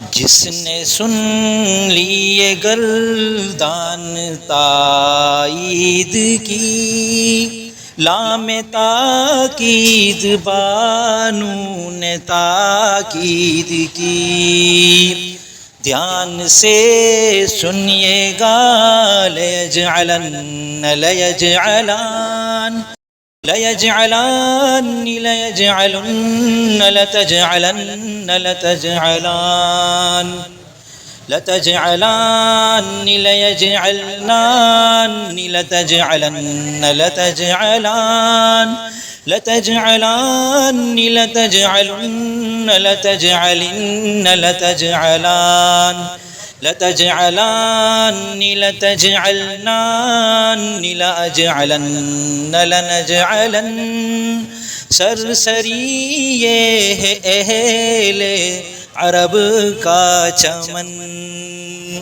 جس نے سن لیے گردان تائید کی، لام تاکید بانو نے تاکید کی، دھیان سے سنیے گا لیجعلن لیجعلن لَيَجْعَلَنِّ لَيَجْعَلُنَّ لَتَجْعَلَنَّ لَتَجْعَلَنَّ لَتَجْعَلَنِّ لَيَجْعَلَنَّ لَتَجْعَلَنَّ لَتَجْعَلَنَّ لَتَجْعَلَنِّ لَتَجْعَلُنَّ لَتَجْعَلِنَّ لَتَجْعَلَنَّ لَتَجْعَلَنِّ لَتَجْعَلْنَنِّ لَأَجْعَلَنَّ لَنَجْعَلَنَّ سرسری یہ ہے اہل عرب کا چمن۔